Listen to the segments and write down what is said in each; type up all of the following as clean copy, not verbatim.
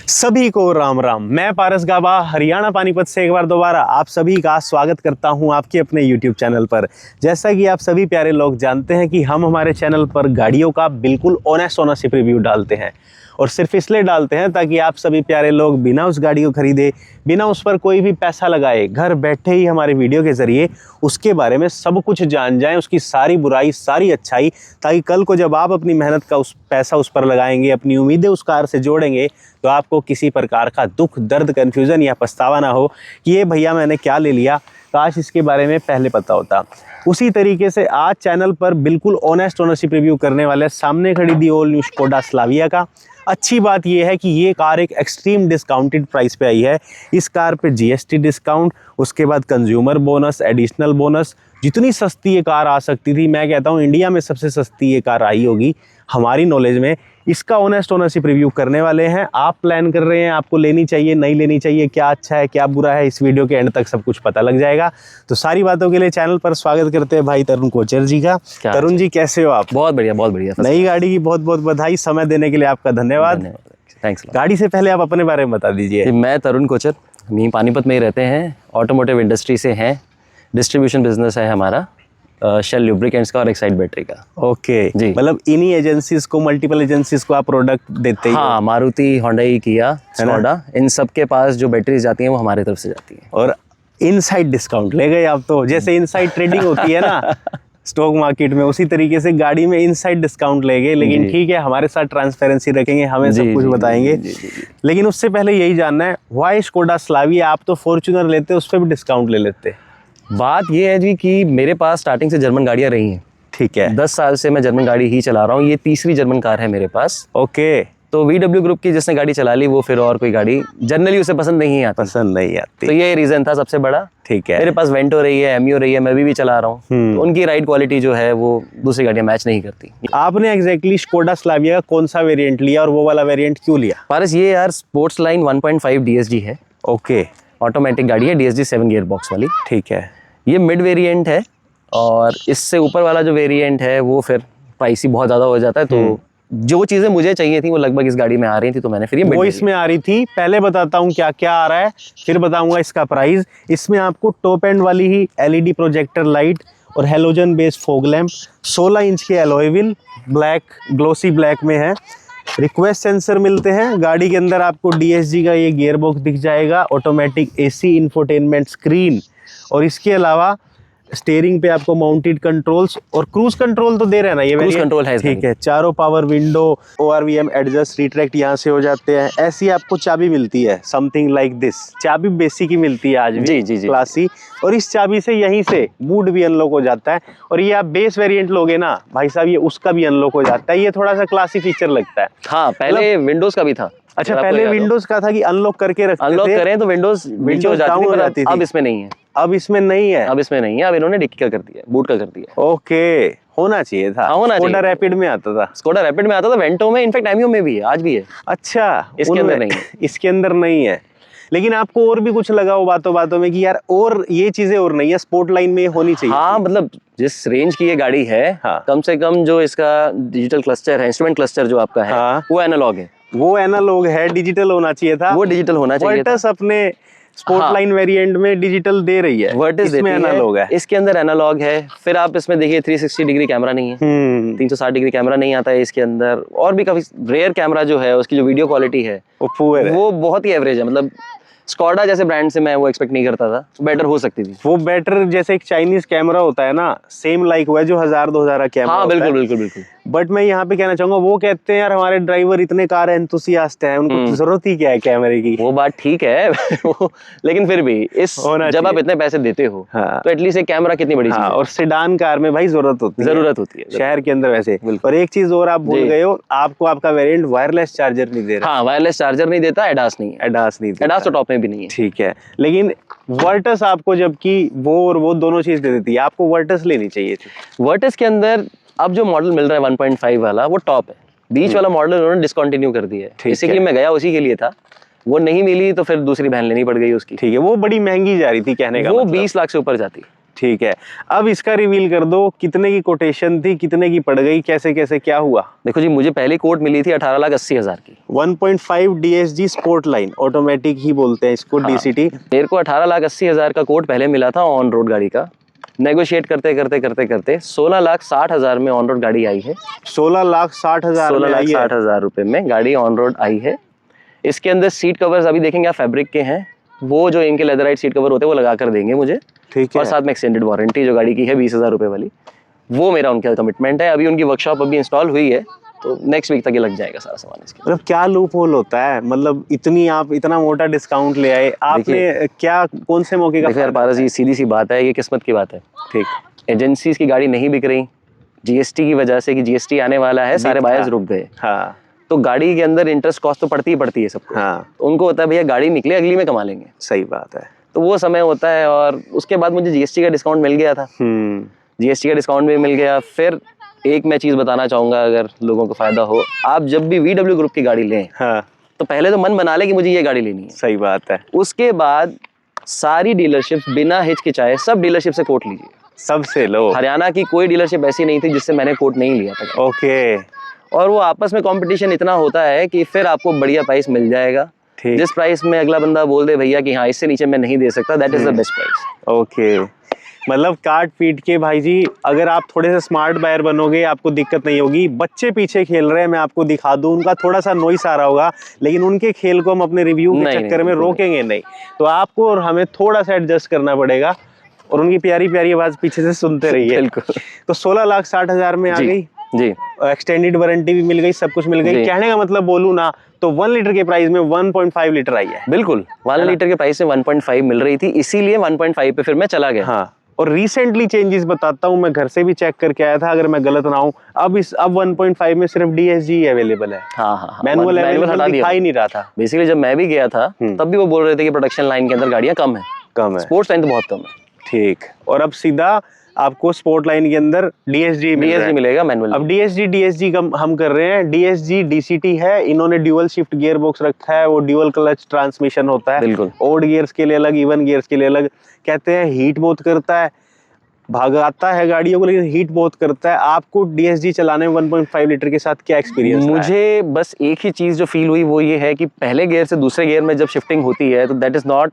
सभी को राम राम। मैं पारस गाबा हरियाणा पानीपत से एक बार दोबारा आप सभी का स्वागत करता हूं आपके अपने YouTube चैनल पर। जैसा कि आप सभी प्यारे लोग जानते हैं कि हम हमारे चैनल पर गाड़ियों का बिल्कुल ऑनेस्ट ओनरशिप रिव्यू डालते हैं, और सिर्फ इसलिए डालते हैं ताकि आप सभी प्यारे लोग बिना उस गाड़ी को खरीदे, बिना उस पर कोई भी पैसा लगाए, घर बैठे ही हमारे वीडियो के ज़रिए उसके बारे में सब कुछ जान जाएं, उसकी सारी बुराई सारी अच्छाई, ताकि कल को जब आप अपनी मेहनत का उस पैसा उस पर लगाएंगे, अपनी उम्मीदें उस कार से जोड़ेंगे, तो आपको किसी प्रकार का दुख, दर्द, कन्फ्यूज़न या पछतावा ना हो कि ये भैया मैंने क्या ले लिया, काश इसके बारे में पहले पता होता। उसी तरीके से आज चैनल पर बिल्कुल ऑनेस्ट ओनरशिप रिव्यू करने वाले सामने खड़ी the all new Skoda Slavia का। अच्छी बात यह है कि ये कार एक एक्सट्रीम डिस्काउंटेड प्राइस पे आई है। इस कार पे जीएसटी डिस्काउंट, उसके बाद कंज्यूमर बोनस, एडिशनल बोनस, जितनी सस्ती ये कार आ सकती थी, मैं कहता हूँ इंडिया में सबसे सस्ती ये कार आई होगी हमारी नॉलेज में। इसका ऑनेस्ट ओनरशिप रिव्यू करने वाले हैं। आप प्लान कर रहे हैं आपको लेनी चाहिए नहीं लेनी चाहिए, क्या अच्छा है क्या बुरा है, इस वीडियो के एंड तक सब कुछ पता लग जाएगा। तो सारी बातों के लिए चैनल पर स्वागत करते हैं भाई तरुण कोचर जी का। तरुण जी कैसे हो आप? बहुत बढ़िया बहुत बढ़िया। नई गाड़ी की बहुत बहुत बधाई। समय देने के लिए आपका धन्यवाद। थैंक्स। गाड़ी से पहले आप अपने बारे में बता दीजिए। मैं तरुण कोचर, हम यहीं पानीपत में ही रहते हैं, ऑटोमोटिव इंडस्ट्री से हैं। डिस्ट्रीब्यूशन बिजनेस है हमारा, शेल लुब्रिकेंट्स का और एक्साइड बैटरी का। ओके जी, मतलब इन्हीं एजेंसीज को, मल्टीपल एजेंसीज को आप प्रोडक्ट देते हैं? हाँ, मारुति, होंडई, किया, स्कोडा, इन सब के पास जो बैटरीज जाती हैं वो हमारे तरफ से जाती हैं। और इनसाइड डिस्काउंट ले गए आप तो, जैसे इनसाइड ट्रेडिंग होती है ना स्टॉक मार्केट में, उसी तरीके से गाड़ी में इनसाइड डिस्काउंट ले गए। लेकिन ठीक है, हमारे साथ ट्रांसपेरेंसी रखेंगे, हमें सब कुछ बताएंगे। लेकिन उससे पहले यही जानना है, व्हाई स्कोडा स्लाविया? आप तो फॉर्च्यूनर लेते, उस पर भी डिस्काउंट ले लेते। बात ये है जी कि मेरे पास स्टार्टिंग से जर्मन गाड़ियाँ रही हैं। ठीक है, 10 साल से मैं जर्मन गाड़ी ही चला रहा हूँ। ये तीसरी जर्मन कार है मेरे पास। ओके। तो VW ग्रुप की जिसने गाड़ी चला ली वो फिर और कोई गाड़ी जनरली उसे पसंद नहीं आती। पसंद नहीं आती, तो ये रीजन था सबसे बड़ा। ठीक है। मेरे पास वेंटो रही है, एमियो रही है, मैं भी चला रहा हूँ, तो उनकी राइड क्वालिटी जो है वो दूसरी गाड़ियाँ मैच नहीं करती। आपने एग्जैक्टली स्कोडा स्लाविया का कौन सा वेरिएंट लिया और वो वाला वेरिएंट क्यों लिया? पारस, ये यार स्पोर्ट्स लाइन 1.5 DSG है। ओके। ऑटोमेटिक गाड़ी है, DSG 7 गियर बॉक्स वाली। ठीक है। ये मिड वेरिएंट है, और इससे ऊपर वाला जो वेरिएंट है वो फिर प्राइसी बहुत ज़्यादा हो जाता है। तो जो चीज़ें मुझे चाहिए थी वो लगभग इस गाड़ी में आ रही थी, तो मैंने फिर ये वो इसमें आ रही थी। पहले बताता हूँ क्या क्या आ रहा है, फिर बताऊंगा इसका प्राइस। इसमें आपको टॉप एंड वाली ही LED प्रोजेक्टर लाइट और halogen based fog lamp, 16 inch के alloy wheel, black glossy black में है। रिक्वेस्ट सेंसर मिलते हैं गाड़ी के अंदर। आपको DSG का ये गियर बॉक्स दिख जाएगा, ऑटोमेटिक AC इंफोटेनमेंट स्क्रीन, और इसके अलावा स्टीयरिंग पे आपको माउंटेड कंट्रोल्स और क्रूज कंट्रोल तो दे रहे हैं ना, ये क्रूज कंट्रोल है। ठीक है। चारों power window, ORVM adjust, retract यहाँ से हो जाते हैं। ऐसी आपको चाबी मिलती है, समथिंग लाइक दिस। चाबी बेसिक ही मिलती है आज भी, जी क्लासी। और इस चाबी से यहीं से बूट भी अनलॉक हो जाता है। और ये आप बेस वेरिएंट लोगे ना भाई साहब, ये उसका भी अनलॉक हो जाता है। ये थोड़ा सा क्लासी फीचर लगता है। हाँ, पहले विंडोज का भी था। अच्छा, पहले विंडोज का था कि अनलॉक करके रखते थे। अनलॉक करें तो विंडोज नीचे हो जाती थी। अब इसमें नहीं है। अब इसमें नहीं है। अब इसमें नहीं है, अब इन्होंने डिक्की का कर दिया, बूट का कर दिया। ओके, होना चाहिए था। स्कोडा रैपिड में आता था। स्कोडा रैपिड में आता था, वेंटो में, इनफैक्ट एमियो में भी है, आज भी है। अच्छा, इसके अंदर नहीं है। इसके अंदर नहीं है। लेकिन आपको और भी कुछ लगा हो बातों बातों में कि यार और ये चीजें और नहीं है, स्पोर्ट लाइन में होनी चाहिए? हाँ, मतलब जिस रेंज की ये गाड़ी है, हाँ, कम से कम जो इसका डिजिटल क्लस्टर है, इंस्ट्रूमेंट क्लस्टर जो आपका है, हाँ, वो एनालॉग है। वो एनालॉग है, डिजिटल होना चाहिए था। वो डिजिटल होना चाहिए था। वर्टस अपने स्पोर्ट लाइन वेरिएंट में डिजिटल दे रही है, वर्टिस इसमें एनालॉग है। इसके अंदर एनालॉग है। फिर आप इसमें देखिए 360 डिग्री कैमरा नहीं है, 360 डिग्री कैमरा नहीं आता है इसके अंदर। और भी काफी रेयर कैमरा जो है, उसकी जो वीडियो क्वालिटी है वो बहुत ही एवरेज है। मतलब स्कोडा जैसे ब्रांड से मैं वो एक्सपेक्ट नहीं करता था, बेटर हो सकती थी। वो बेटर जैसे एक चाइनीज कैमरा होता है ना, सेम लाइक हुआ है जो 1000-2000 का कैमरा। हाँ, बिल्कुल बिल्कुल बिल्कुल। बट मैं यहाँ पे कहना चाहूंगा, वो कहते हैं यार हमारे ड्राइवर इतने कार एंथुसियास्ट हैं, उनको जरूरत ही क्या है कैमरे की। वो बात ठीक है लेकिन फिर भी जब आप इतने पैसे देते हो, हाँ, तो एटलीस्ट एक कैमरा कितनी बड़ी चीज है। और सेडान कार में भाई जरूरत होती है शहर के अंदर वैसे। और एक चीज और आप भूल गए हो, आपको आपका वेरिएंट वायरलेस चार्जर नहीं दे रहा। हाँ, वायरलेस चार्जर नहीं देता, एडास नहीं, एडास तो टॉप में भी नहीं है। ठीक है, लेकिन वर्टस आपको, जबकि वो और वो दोनों चीज दे देती है, आपको वर्टस लेनी चाहिए थी। वर्टस के अंदर अब जो मॉडल मिल रहा है 1.5 वाला, वो टॉप है। बीच वाला मॉडल उन्होंने डिसकंटिन्यू कर दिया है। इसीलिए मैं गया उसी के लिए था, वो नहीं मिली तो फिर दूसरी बहन लेनी पड़ गई उसकी। ठीक है, वो बड़ी महंगी जा रही थी कहने का वो मतलब। 20 लाख से ऊपर जाती। ठीक है, अब इसका रिवील कर दो, कितने की कोटेशन थी, कितने की पड़ गई, कैसे कैसे क्या हुआ? देखो जी, मुझे पहली कोट मिली थी 18,80,000 की। 1.5 DSG स्पोर्ट लाइन, ऑटोमेटिक ही बोलते हैं इसको, DCT। मेरे को 18,80,000 का कोट पहले मिला था ऑन रोड गाड़ी का। नेगोशिएट करते करते करते करते 16,60,000 में ऑन रोड गाड़ी आई है। 16,60,000 में आई है। 16,60,000 रुपए में गाड़ी ऑन रोड आई है। इसके अंदर सीट कवर्स अभी देखेंगे आप फैब्रिक के हैं, वो जो इनके लेदराइट सीट कवर होते हैं वो लगा कर देंगे मुझे। ठीक है। और साथ में एक्सटेंडेड वारंटी जो गाड़ी की है 20,000 रुपए वाली, वो मेरा उनका कमिटमेंट है। अभी उनकी वर्कशॉप अभी इंस्टॉल हुई है, तो नेक्स्ट वीक तक ये लग जाएगा सारा सामान इसके। मतलब क्या लूप होल होता है, मतलब आप इतना मोटा डिस्काउंट ले आए, आपने क्या कौन से मौके का? देखो यार पारस जी, सीधी सी बात है, ये किस्मत की बात है। ठीक, एजेंसीज की गाड़ी नहीं बिक रही जीएसटी की वजह से, कि जीएसटी आने वाला है, सारे बायर्स रुक गए। हाँ, तो गाड़ी के अंदर इंटरेस्ट कॉस्ट तो पड़ती ही पड़ती है सबको। हाँ, तो उनको होता है भैया गाड़ी निकले, अगली में कमा लेंगे। सही बात है। तो वो समय होता है, और उसके बाद मुझे जीएसटी का डिस्काउंट मिल गया था। जीएसटी का डिस्काउंट भी मिल गया। फिर एक मैं चीज बताना चाहूंगा, अगर लोगों को फायदा हो, आप जब भी VW ग्रुप की गाड़ी लें, हाँ, तो पहले तो मन बना ले कि मुझे ये गाड़ी लेनी है। सही बात है। उसके बाद सारी डीलरशिप बिना हिचकिचाए सब डीलरशिप से कोट लीजिए। सबसे लो। हरियाणा की कोई डीलरशिप ऐसी नहीं थी जिससे मैंने कोट नहीं लिया था। ओके। और वो आपस में कंपटीशन इतना होता है कि फिर आपको बढ़िया प्राइस मिल जाएगा। ठीक। जिस प्राइस में अगला बंदा बोल दे भैया कि हाँ इससे नीचे मैं नहीं दे सकता, that is the best price. Okay, मतलब काट पीट के भाई जी, अगर आप थोड़े से स्मार्ट बायर बनोगे आपको दिक्कत नहीं होगी। बच्चे पीछे खेल रहे हैं, मैं आपको दिखा दूं, उनका थोड़ा सा नॉइस आ रहा होगा, लेकिन उनके खेल को हम अपने रिव्यू के चक्कर में रोकेंगे नहीं। तो आपको और हमें थोड़ा सा एडजस्ट करना पड़ेगा, और उनकी प्यारी प्यारी आवाज पीछे से सुनते रहिए। बिल्कुल। तो 16,60,000 में आ गई जी, एक्सटेंडेड वारंटी भी मिल गई, सब कुछ मिल गई। कहने का मतलब बोलूं ना, तो 1 लीटर के प्राइस में 1.5 लीटर आई है। बिल्कुल, 1 लीटर के प्राइस में 1.5 मिल रही थी, इसीलिए 1.5 पे फिर मैं चला गया। हाँ, और रिसेंटली चेंजेस बताता हूँ, मैं घर से भी चेक करके आया था, अगर मैं गलत ना हूँ, अब 1.5 में सिर्फ DSG अवेलेबल है। हाँ, मैनुअल अवेलेबल दिखाई नहीं रहा था। बेसिकली जब मैं भी गया था तब भी वो बोल रहे थे कि प्रोडक्शन लाइन के अंदर गाड़ियां कम है, स्पोर्ट्स लाइन तो बहुत कम है। ठीक, और अब सीधा आपको स्पोर्ट लाइन के अंदर DSG मिलेगा मैनुअल। अब DSG का हम कर रहे हैं। DSG DCT है, इन्होंने ड्यूअल शिफ्ट गियर बॉक्स रखा है, वो ड्यूअल क्लच ट्रांसमिशन होता है। बिल्कुल। ओड गियर्स के लिए अलग, इवन गियर्स के लिए अलग। कहते हैं हीट बहुत करता है, भागाता है गाड़ियों को, लेकिन हीट बहुत करता है। आपको DSG चलाने में 1.5 लीटर के साथ क्या एक्सपीरियंस रहा है? मुझे बस एक ही चीज जो फील हुई वो ये है कि पहले गियर से दूसरे गियर में जब शिफ्टिंग होती है तो that is not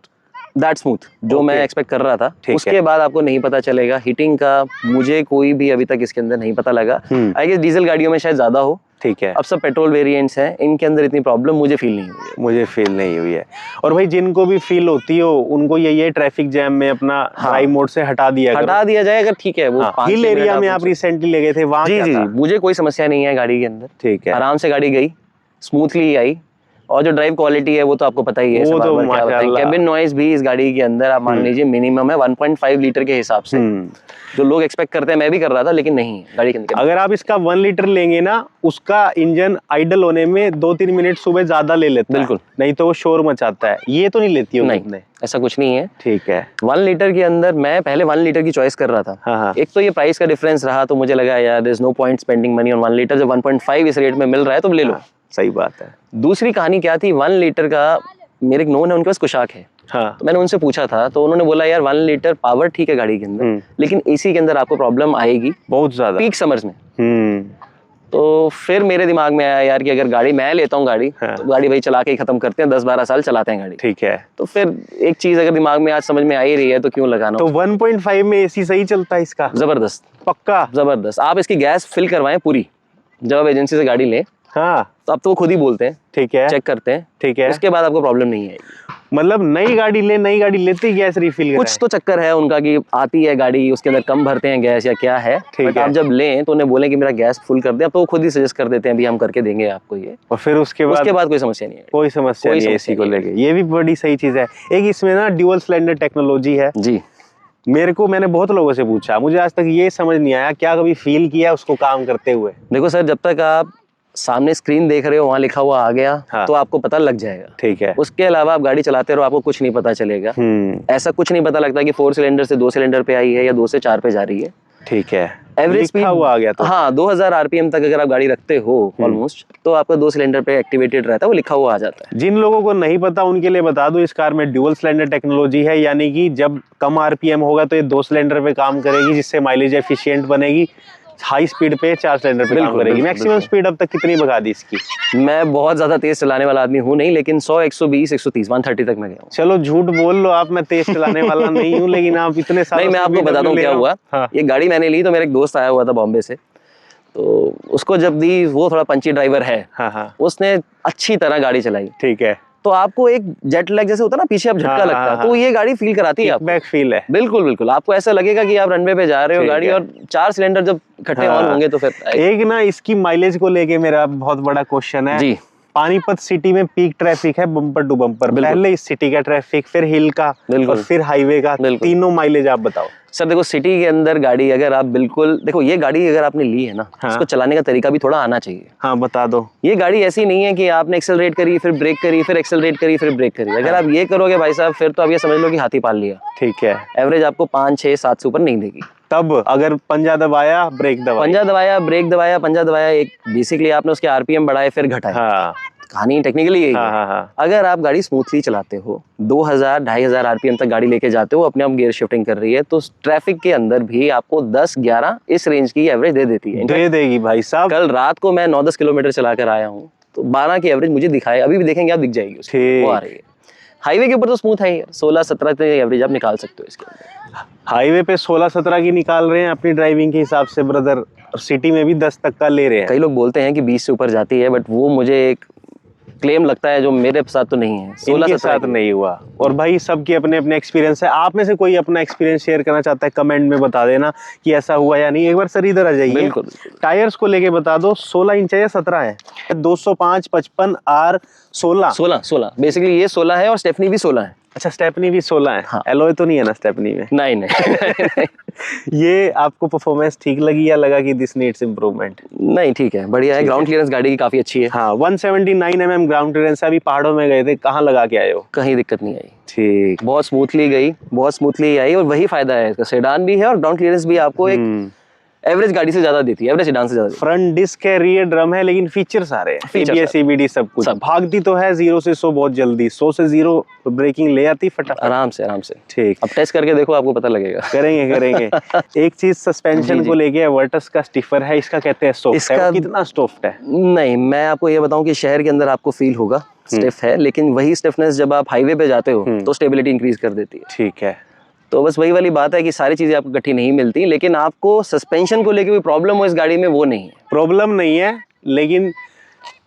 that smooth जो मैं एक्सपेक्ट कर रहा था। उसके बाद आपको नहीं पता चलेगा हीटिंग का, मुझे कोई भी अभी तक इसके अंदर नहीं पता लगा। आई गेस डीजल गाड़ियों में शायद ज्यादा हो। ठीक है, अब सब पेट्रोल वेरिएंट्स हैं, इनके अंदर इतनी प्रॉब्लम मुझे फील नहीं हुई है। मुझे फील नहीं हुई है। और भाई जिनको भी फील होती हो उनको यही है, ट्रैफिक जैम में अपना ड्राइव मोड से हटा दिया जाए अगर ठीक है। वो हिल एरिया में आप रिसेंटली ले गए थे, वहाँ जी, मुझे कोई समस्या नहीं है गाड़ी के अंदर। ठीक है, आराम से गाड़ी गई, स्मूथली आई। और जो ड्राइव क्वालिटी है वो तो आपको पता ही है, वो तो माशाल्लाह। कैबिन नॉइज भी इस गाड़ी के अंदर आप मान लीजिए मिनिमम है 1.5 लीटर के हिसाब से। जो लोग एक्सपेक्ट करते हैं, मैं भी कर रहा था, लेकिन नहीं है गाड़ी के अंदर। अगर आप इसका 1 लीटर लेंगे ना, उसका इंजन आइडल होने में 2-3 मिनट सुबह ज्यादा ले लेता है। बिल्कुल, नहीं तो वो शोर मचाता है। ये तो नहीं लेती हो? नहीं, ऐसा कुछ नहीं है। ठीक है, 1 लीटर के अंदर मैं पहले 1 लीटर की चॉइस कर रहा था। हाँ। एक तो ये प्राइस का डिफरेंस रहा, तो मुझे लगा यार there is no point spending money on 1 litre. जब 1.5 इस रेट में मिल रहा है तो ले लो। सही बात है। दूसरी कहानी क्या थी, 1 लीटर का मेरे एक नोन है, उनके पास कुशाक है। हाँ। तो मैंने उनसे पूछा था, तो उन्होंने बोला यार 1 लीटर पावर ठीक है गाड़ी के अंदर, लेकिन एसी के अंदर आपको प्रॉब्लम आएगी बहुत ज्यादा, पीक समर्स में। तो फिर मेरे दिमाग में आया यार कि अगर गाड़ी मैं लेता हूँ गाड़ी, तो गाड़ी भाई चला के ही खत्म करते हैं, 10-12 साल चलाते हैं गाड़ी। ठीक है, तो फिर एक चीज अगर दिमाग में आज समझ में आ ही रही है तो क्यों लगाना। तो 1.5 में एसी सही चलता है इसका? जबरदस्त, पक्का जबरदस्त। आप इसकी गैस फिल करवाएं पूरी, जब आप एजेंसी से गाड़ी लें। हाँ, तो अब तो वो खुद ही बोलते हैं, ठीक है, चेक करते हैं, ठीक है, उसके बाद आपको प्रॉब्लम नहीं आएगी। मतलब नई गाड़ी लेते ही गैस रिफिल कुछ तो चक्कर है उनका कि आती है गाड़ी, उसके अंदर कम भरते हैं गैस या क्या है। ठीक है, आप जब लें तो उन्हें बोलें कि मेरा गैस फुल कर दें, अब तो वो खुद ही सजेस्ट कर देते हैं भी हम करके देंगे आपको ये। और फिर उसके बाद कोई समस्या नहीं है, कोई समस्या नहीं एसी को लेके। ये भी बड़ी सही चीज है। एक इसमें ना ड्यूअल सिलेंडर टेक्नोलॉजी है जी। मैंने बहुत लोगों से पूछा, मुझे आज तक ये समझ नहीं आया, क्या कभी फील किया उसको काम करते हुए? देखो सर, जब तक आप सामने स्क्रीन देख रहे हो, वहाँ लिखा हुआ आ गया, हाँ, तो आपको पता लग जाएगा। ठीक है, उसके अलावा आप गाड़ी चलाते रहो, आपको कुछ नहीं पता चलेगा। ऐसा कुछ नहीं पता लगता कि 4 सिलेंडर से 2 सिलेंडर पे आई है या 2 से 4 पे जा रही है। ठीक है, एवरेज स्पीड हुआ आ गया तो हाँ 2000 आरपीएम तक अगर आप गाड़ी रखते हो ऑलमोस्ट, तो आपका 2 सिलेंडर पे एक्टिवेटेड रहता है, वो लिखा हुआ आ जाता है। जिन लोगों को नहीं पता उनके लिए बता दूं, इस कार में ड्यूल सिलेंडर टेक्नोलॉजी है, यानी कि जब कम आरपीएम होगा तो ये 2 सिलेंडर पे काम करेगी, जिससे माइलेज एफिशिएंट बनेगी। हाई स्पीड पे 4 सिलेंडर पे काम करेगी। मैक्सिमम स्पीड अब तक कितनी भगा दी इसकी? मैं बहुत ज्यादा तेज चलाने वाला आदमी हूँ नहीं, लेकिन 100, 120, 130, 130 तक मैं गया हूँ। चलो झूठ बोल लो आप, मैं तेज चलाने वाला नहीं हूँ, लेकिन आप इतने सालों नहीं, मैं आपको बताता हूँ क्या हुआ। हाँ। ये गाड़ी मैंने ली तो मेरा एक दोस्त आया हुआ था बॉम्बे से, तो उसको जब दी, वो थोड़ा पंची ड्राइवर है, हाँ, उसने अच्छी तरह गाड़ी चलाई। ठीक है, तो आपको एक जेट लैग जैसे होता है ना, पीछे आप झटका लगता है, तो ये गाड़ी फील कराती है आपको। बैक फील है। बिल्कुल बिल्कुल, आपको ऐसा लगेगा कि आप रनवे पे जा रहे हो गाड़ी, और 4 सिलेंडर जब इकट्ठे ऑन होंगे तो फिर एक ना इसकी माइलेज को लेके मेरा बहुत बड़ा क्वेश्चन है जी। पानीपत सिटी में पीक ट्रैफिक है, बम्पर टू बम्पर, पहले इस सिटी का ट्रैफिक, फिर हिल का, और फिर हाईवे का, तीनों माइलेज आप बताओ। सर देखो, सिटी के अंदर गाड़ी अगर आप बिल्कुल देखो, ये गाड़ी अगर आपने ली है ना, इसको चलाने का तरीका भी थोड़ा आना चाहिए। हाँ बता दो। ये गाड़ी ऐसी नहीं है कि आपने एक्सेलरेट करी, फिर ब्रेक करी, फिर एक्सेलरेट करी, फिर ब्रेक करी। अगर आप ये करोगे भाई साहब, फिर तो आप ये समझ लो कि हाथी पाल लिया। ठीक है, एवरेज आपको 5, 6, 7 से ऊपर नहीं देगी। तब अगर पंजा दबाया, ब्रेक दबाया, पंजा दबाया, ब्रेक दबाया, पंजा दबाया, एक बेसिकली आपने उसके आरपीएम बढ़ाए फिर घटाए। हाँ, कहानी टेक्निकली यही है। अगर आप गाड़ी स्मूथली चलाते हो, 2000, 2500 आरपीएम तक गाड़ी लेके जाते हो, अपने आप गियर शिफ्टिंग कर रही है, तो ट्रैफिक के अंदर भी आपको 10, 11 इस रेंज की एवरेज दे देती है। दे देगी भाई साहब। कल रात को मैं 9-10 किलोमीटर चला कर आया हूँ, तो 12 की एवरेज मुझे दिखाई, अभी भी देखेंगे आप, दिख जाएगी उसकी, वो आ रही है। हाईवे के ऊपर तो स्मूथ है, 16-17 तक एवरेज आप निकाल सकते हो इसके अंदर। हाईवे पे 16-17 की निकाल रहे हैं अपनी ड्राइविंग के हिसाब से ब्रदर, और सिटी में भी 10 तक का ले रहे हैं। कई लोग बोलते हैं कि 20 से ऊपर जाती है, बट वो मुझे एक क्लेम लगता है जो मेरे साथ तो नहीं है। 16 साथ नहीं हुआ। और भाई सबके अपने अपने एक्सपीरियंस है। आप में से कोई अपना एक्सपीरियंस शेयर करना चाहता है, कमेंट में बता देना कि ऐसा हुआ या नहीं। एक बार सर इधर आ जाइए। बिल्कुल। टायर्स को लेके बता दो, 16 इंच है या 17 है? 205, 55, R 16 बेसिकली ये 16 है, और स्टेफनी भी 16 है। अच्छा, स्टेपनी भी 16 है। हाँ। एलॉय तो नहीं है ना स्टेपनी में? नहीं। ये आपको परफॉर्मेंस ठीक लगी या लगा कि दिस नीड्स इंप्रूवमेंट? नहीं, ठीक है, बढ़िया है। ग्राउंड क्लियरेंस गाड़ी की काफी अच्छी है। हाँ, 179 mm ग्राउंड क्लियरेंस है। अभी पहाड़ों में गए थे, कहाँ लगा के आए हो? कहीं दिक्कत नहीं आई, ठीक, बहुत स्मूथली गई, बहुत स्मूथली आई, और वही फायदा है इसका। सेडान भी है और ग्राउंड क्लियरेंस भी आपको एक एवरेज गाड़ी से ज्यादा देती है, एवरेज सेडान से ज्यादा। फ्रंट डिस्क है, रियर ड्रम है, लेकिन फीचर सारे हैं, ABS, EBD सब कुछ। भागती तो है 0 से 100 बहुत जल्दी, 100 से 0 ब्रेकिंग ले आती फटाफट, आराम से। ठीक, अब टेस्ट करके देखो, आपको पता लगेगा। करेंगे। एक चीज सस्पेंशन को लेके, वर्टस का स्टिफर है, इसका कहते हैं सॉफ्ट है। कितना सॉफ्ट है? नहीं, मैं आपको ये बताऊं कि शहर के अंदर आपको फील होगा स्टिफ है, लेकिन वही स्टिफनेस जब आप हाईवे पे जाते हो तो स्टेबिलिटी इंक्रीज कर देती है। ठीक है, तो बस वही वाली बात है कि सारी चीजें आपको इकट्ठी नहीं मिलती, लेकिन आपको सस्पेंशन को लेके कोई प्रॉब्लम हो इस गाड़ी में, वो नहीं है। प्रॉब्लम नहीं है, लेकिन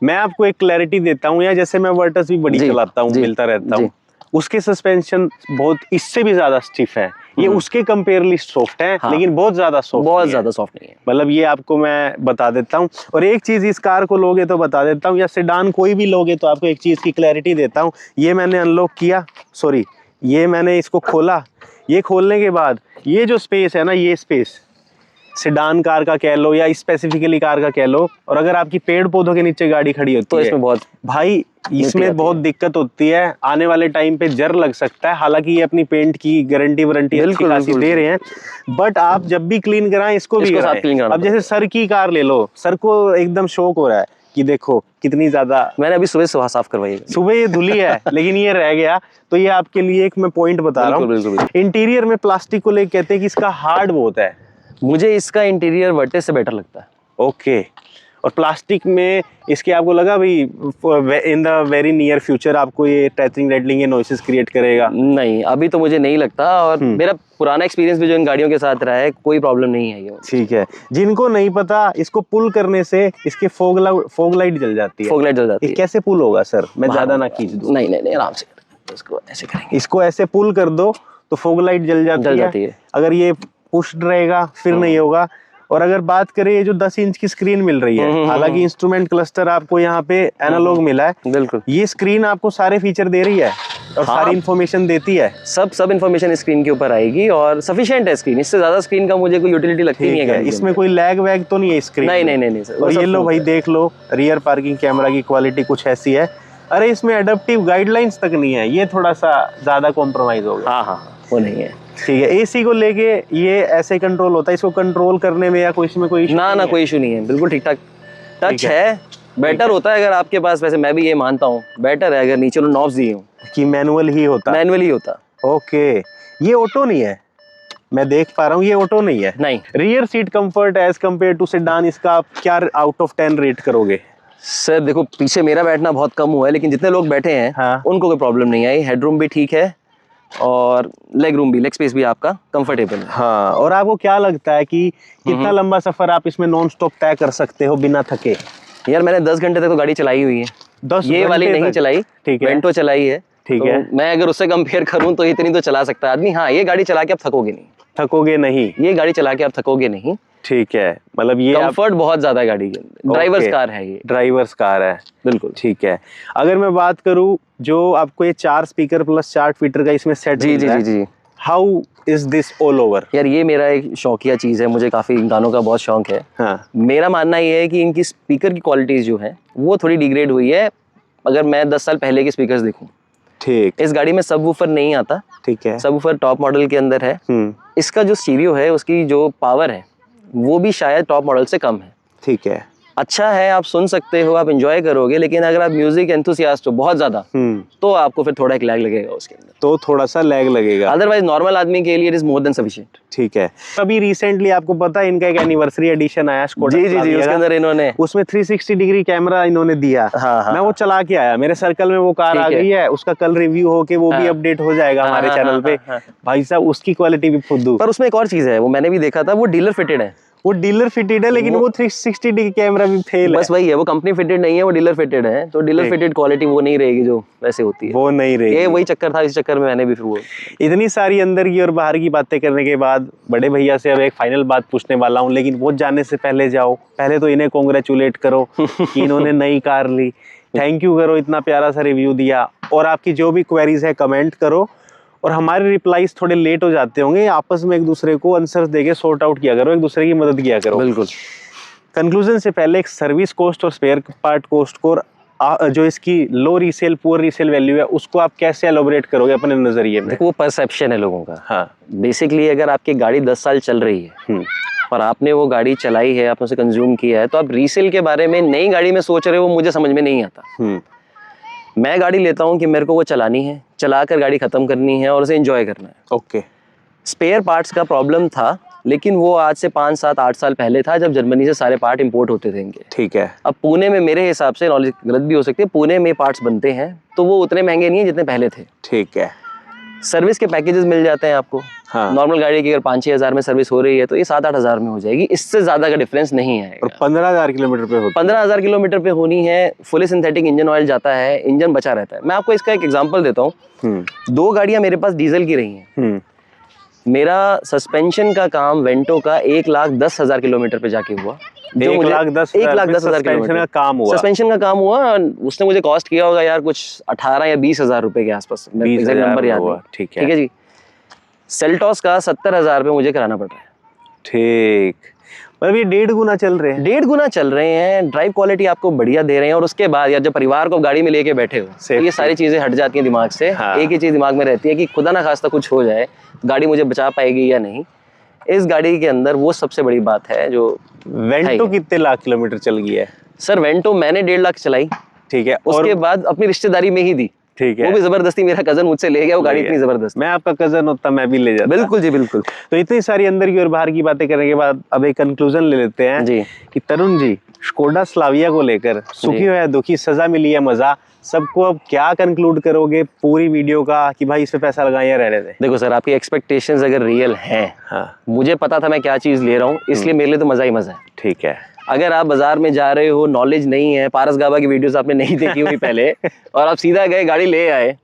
मैं आपको एक क्लैरिटी देता हूँ, या जैसे मैं वर्टस भी बड़ी चलाता हूँ, मिलता रहता हूँ, उसके सस्पेंशन बहुत इससे भी ज्यादा स्टिफ है। ये उसके कंपेयरली सॉफ्ट है, लेकिन बहुत ज्यादा सॉफ्ट नहीं है। मतलब ये आपको मैं बता देता हूँ। और एक चीज, इस कार को लोगे तो बता देता हूँ, या सेडान कोई भी लोगे तो आपको एक चीज की क्लैरिटी देता हूँ। ये मैंने अनलॉक किया, सॉरी, ये मैंने इसको खोला, ये खोलने के बाद ये जो स्पेस है ना, ये स्पेस सेडान कार का कह लो या स्पेसिफिकली कार का कह लो, और अगर आपकी पेड़ पौधों के नीचे गाड़ी खड़ी होती तो है, इसमें बहुत भाई इसमें बहुत दिक्कत होती है। आने वाले टाइम पे जर लग सकता है। हालांकि ये अपनी पेंट की गारंटी वारंटी अच्छी खासी दे रहे हैं, बट आप जब भी क्लीन कराएं इसको भी कराएं। अब जैसे सर की कार ले लो, सर को एकदम शौक हो रहा है कि देखो कितनी ज्यादा, मैंने अभी सुबह साफ करवाई, सुबह ये धुली है लेकिन ये रह गया। तो ये आपके लिए एक मैं पॉइंट बता रहा हूँ। इंटीरियर में प्लास्टिक को लेकर कहते हैं कि इसका हार्ड बहुत है। मुझे इसका इंटीरियर वर्टेस से बेटर लगता है। ओके, और प्लास्टिक में इसके आपको लगा भाई in the very near future आपको ये टचिंग रेटलिंग या नॉइसेस क्रिएट करेगा? नहीं, अभी तो मुझे नहीं लगता, और मेरा पुराना एक्सपीरियंस भी जो इन गाड़ियों के साथ रहा है, कोई प्रॉब्लम नहीं है ये। ठीक है, जिनको नहीं पता, इसको पुल करने से इसके फॉग लाइट जल जाती है। फॉग लाइट जल जाती है। कैसे पुल होगा सर? मैं ज्यादा ना खींच दूं। नहीं, आराम से इसको ऐसे करेंगे, इसको ऐसे पुल कर दो तो फॉग लाइट जल जाती है। अगर ये पुश्ड रहेगा फिर नहीं होगा। और अगर बात करें, ये जो 10 इंच की स्क्रीन मिल रही है, हालांकि इंस्ट्रूमेंट क्लस्टर आपको यहाँ पे एनालॉग मिला है, बिल्कुल, ये स्क्रीन आपको सारे फीचर दे रही है और सारी इन्फॉर्मेशन देती है। सब इन्फॉर्मेशन स्क्रीन के ऊपर आएगी, और सफिशिएंट है स्क्रीन। इससे ज्यादा स्क्रीन का मुझे कोई यूटिलिटी लगती नहीं है। इसमें कोई लैग वैग तो नहीं है स्क्रीन? नहीं सर। और ये लो भाई देख लो, रियर पार्किंग कैमरा की क्वालिटी कुछ ऐसी है। अरे इसमें एडेप्टिव गाइडलाइंस तक नहीं है, ये थोड़ा सा ज्यादा कॉम्प्रोमाइज हो गया। हाँ, वो नहीं है। ठीक है। एसी को लेके ये ऐसे कंट्रोल होता है, इसको कंट्रोल करने में या कोई इसमें कोई issue ना नहीं ना है? कोई इशू नहीं है, बिल्कुल ठीक ठाक टच ठीक है। बेटर होता है अगर आपके पास, वैसे मैं भी ये मानता हूँ, बेटर है अगर नीचे नॉब्स दिए हो, कि मैनुअल ही होता। मैनुअली होता। ओके, ये ऑटो नहीं है, मैं देख पा रहा हूँ ये ऑटो नहीं है। नहीं rear seat comfort as compared to sedan, इसका आप क्या आउट ऑफ 10 रेट करोगे? सर देखो, पीछे मेरा बैठना बहुत कम हुआ है, लेकिन जितने लोग बैठे हैं हाँ। उनको कोई प्रॉब्लम नहीं आई। हेडरूम भी ठीक है और लेग रूम भी, लेग स्पेस भी आपका कंफर्टेबल है। हाँ, और आपको क्या लगता है कि कितना लंबा सफर आप इसमें नॉन स्टॉप तय कर सकते हो बिना थके? यार मैंने 10 घंटे तक तो गाड़ी चलाई हुई है। 10 ये वाली घंटे नहीं तक? चलाई, ठीक है। वेंटो चलाई है। ठीक तो है। मैं अगर उससे कंपेयर करूं तो इतनी तो चला सकता है आदमी। हाँ, ये गाड़ी चला के आप थकोगे नहीं, थकोगे नहीं? ये गाड़ी चला के आप थकोगे नहीं। ठीक है, मतलब ये कंफर्ट बहुत ज्यादा है गाड़ी के अंदर, ड्राइवर्स ओके। कार है ये। ड्राइवर्स कार है, बिल्कुल। ठीक है। अगर मैं बात करूं, जो आपको ये 4 स्पीकर प्लस 4 फीटर का इसमें सेट जी जी जी जी। How is this all over? यार ये मेरा एक शौकिया चीज़ है, मुझे काफ़ी गानों का बहुत शौक है। हाँ। मेरा मानना ये है कि इनकी स्पीकर की क्वालिटीज़ जो है वो थोड़ी डिग्रेड हुई है। अगर मैं 10 साल पहले के स्पीकर्स देखूं, ठीक। इस गाड़ी में सबवूफर नहीं आता। ठीक है। सबवूफर टॉप मॉडल के अंदर है। इसका जो स्टीरियो है, उसकी जो पावर है वो भी शायद टॉप मॉडल से कम है। ठीक है। अच्छा है, आप सुन सकते हो, आप एंजॉय करोगे, लेकिन अगर आप म्यूजिक एंथुसियास्ट हो बहुत ज़्यादा तो आपको फिर थोड़ा एक लैग लगेगा उसके अंदर, तो थोड़ा सा लैग लगेगा। अदरवाइज नॉर्मल आदमी के लिए it is more than sufficient. ठीक है। अभी रिसेंटली आपको पता है इनका एक एनिवर्सरी एडिशन आया स्कोडा जी जी जी, स्लाविया उसके का। अंदर इन्होंने उसमें 360 डिग्री कैमरा इन्होंने दिया। हाँ, मैं वो चला के आया, मेरे सर्कल में वो कार आ ठीक है। गई है, उसका कल रिव्यू होके वो भी हाँ। अपडेट हो जाएगा हाँ, हमारे हाँ, चैनल हाँ, पे। हाँ। भाई साहब उसकी क्वालिटी भी फुद्दू। पर उसमें एक और चीज़ है, वो मैंने भी देखा था, वो डीलर फिटेड है। वो डीलर फिटेड है, लेकिन वो 360 डिग्री कैमरा भी फेल है। बस वही है, वो कंपनी फिटेड नहीं है, वो डीलर फिटेड है। तो डीलर फिटेड क्वालिटी वो नहीं रहेगी जो वैसे होती है, वो नहीं रहेगी। ये वही चक्कर था, इस चक्कर में मैंने भी फिर वो इतनी सारी अंदर की और बाहर की बातें करने के बाद बड़े भैया से अब एक फाइनल बात पूछने वाला हूँ, लेकिन वो जाने से पहले जाओ, पहले तो इन्हें कॉन्ग्रेचुलेट करो कि इन्होंने नई कार ली। थैंक यू करो, इतना प्यारा सा रिव्यू दिया। और आपकी जो भी क्वेरीज है कमेंट करो, और हमारे रिप्लाईज थोड़े लेट हो जाते होंगे, आपस में एक दूसरे को आंसर देके सॉर्ट आउट किया करो, एक दूसरे की मदद किया करो। बिल्कुल। कंक्लूजन से पहले एक सर्विस कॉस्ट और स्पेयर पार्ट कॉस्ट को जो इसकी लो रीसेल पुअर रीसेल वैल्यू है, उसको आप कैसे एलोबरेट करोगे अपने नजरिए में? देखो, वो परसेप्शन है लोगों का। हाँ। बेसिकली अगर आपकी गाड़ी 10 साल चल रही है और आपने वो गाड़ी चलाई है, आपने उसे कंज्यूम किया है, तो आप रीसेल के बारे में नई गाड़ी में सोच रहे हो, मुझे समझ में नहीं आता। मैं गाड़ी लेता हूँ कि मेरे को वो चलानी है, चलाकर गाड़ी खत्म करनी है और उसे एंजॉय करना है। ओके। स्पेयर पार्ट्स का प्रॉब्लम था, लेकिन वो आज से 5, 7, 8 साल पहले था, जब जर्मनी से सारे पार्ट इंपोर्ट होते थे इनके। ठीक है। अब पुणे में, मेरे हिसाब से, नॉलेज गलत भी हो सकती है, पुणे में पार्ट्स बनते हैं तो वो उतने महंगे नहीं है जितने पहले थे। ठीक है। सर्विस के पैकेजेस मिल जाते हैं आपको। हाँ। नॉर्मल गाड़ी की अगर 5-6 हज़ार में सर्विस हो रही है तो ये 7-8 हज़ार में हो जाएगी, इससे ज्यादा का डिफरेंस नहीं और आएगा। 15,000 किलोमीटर पे होता 15,000 किलोमीटर पे होनी है, फुली सिंथेटिक इंजन ऑयल जाता है, इंजन बचा रहता है। मैं आपको इसका एक एग्जांपल देता हूँ। 2 गाड़ियां मेरे पास डीजल की रही हैं। मेरा सस्पेंशन का काम वेंटो का 1,10,000 किलोमीटर पे जाके हुआ। 1,10,000 किलोमीटर का काम हुआ। सस्पेंशन का काम हुआ। उसने मुझे कॉस्ट किया होगा यार कुछ 18 या 20,000 रुपए के आसपास, एग्जैक्ट नंबर याद नहीं। ठीक है जी। सेल्टॉस का 70,000 रुपये मुझे कराना पड़ रहा है। ठीक, मतलब ये 1.5 गुना चल रहे हैं। 1.5 गुना चल रहे हैं। ड्राइव क्वालिटी आपको बढ़िया दे रहे हैं, और उसके बाद यार जब परिवार को गाड़ी में लेके बैठे हो तो ये सारी चीजें हट जाती हैं दिमाग से। हाँ। एक ही चीज दिमाग में रहती है कि खुदा ना खास्ता कुछ हो जाए, गाड़ी मुझे बचा पाएगी या नहीं। इस गाड़ी के अंदर वो सबसे बड़ी बात है जो वेंटो कितने लाख किलोमीटर चल गई है? सर वेंटो मैंने 1.5 लाख चलाई। ठीक है। उसके बाद अपनी रिश्तेदारी में ही दी। ठीक है। वो भी जबरदस्ती, मेरा कजन मुझसे ले गया वो गाड़ी, इतनी जबरदस्त। मैं आपका कजन होता मैं भी ले जाता। बिल्कुल जी बिल्कुल। तो इतनी सारी अंदर की और बाहर की बातें करने के बाद अब एक कंक्लूजन ले लेते हैं जी कि तरुण जी, स्कोडा स्लाविया को लेकर सुखी हो या दुखी, सजा मिली है मजा, सबको अब क्या कंक्लूड करोगे पूरी वीडियो का कि भाई इस पे पैसा लगाए या रहने दें? देखो सर, आपकी एक्सपेक्टेशंस अगर रियल हैं, हाँ। मुझे पता था मैं क्या चीज ले रहा हूँ, इसलिए मेरे लिए तो मजा ही मजा है। ठीक है। अगर आप बाजार में जा रहे हो, नॉलेज नहीं है, पारस गाबा की वीडियोस आपने नहीं देखी हुई पहले, और आप सीधा गए गाड़ी ले आए,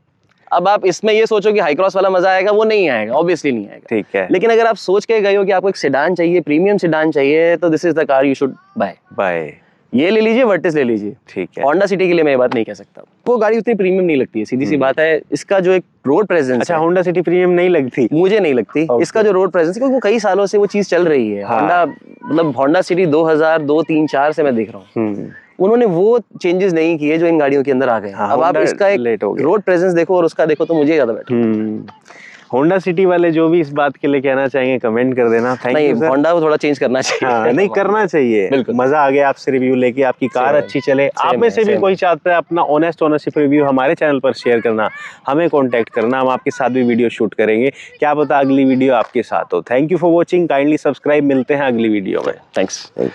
अब आप इसमें ये सोचो कि हाई क्रॉस वाला मजा आएगा, वो नहीं आएगा, ऑब्वियसली नहीं आएगा। ठीक है। लेकिन अगर आप सोच के गए हो कि आपको एक सेडान चाहिए, प्रीमियम सेडान चाहिए, तो this is the car you should buy. ये ले लीजिए, वर्टिस ले लीजिए। ठीक है। होंडा सिटी के लिए मैं ये बात नहीं कह सकता। वो गाड़ी उतनी प्रीमियम नहीं लगती है, सीधी सी बात है। इसका जो एक रोड प्रेजेंस अच्छा, है, होंडा सिटी प्रीमियम नहीं लगती? मुझे नहीं लगती। इसका जो रोड प्रेजेंस है, क्योंकि वो कई सालों से वो चीज चल रही है। हाँ। होंडा, मतलब होंडा सिटी 2002, 3, 4 से मैं देख रहा हूँ, उन्होंने वो चेंजेस नहीं किए जो इन गाड़ियों के अंदर आ गए। हाँ, अब आप इसका एक लेट हो गया। रोड प्रेजेंस देखो और उसका देखो तो मुझे ज्यादा बेटर। होंडा सिटी वाले जो भी इस बात के लिए कहना चाहेंगे कमेंट कर देना। Thank you sir. होंडा को थोड़ा चेंज करना चाहिए। हाँ, नहीं करना चाहिए, बिल्कुल। मजा आ गया आपसे रिव्यू लेके, आपकी कार अच्छी चले। आप में से भी कोई चाहता है अपना ऑनेस्ट ओनरशिप रिव्यू हमारे चैनल पर शेयर करना, हमें कांटेक्ट करना, हम आपके साथ भी वीडियो शूट करेंगे। क्या पता अगली वीडियो आपके साथ हो। Thank you for watching, kindly subscribe. मिलते हैं अगली वीडियो में। थैंक्स।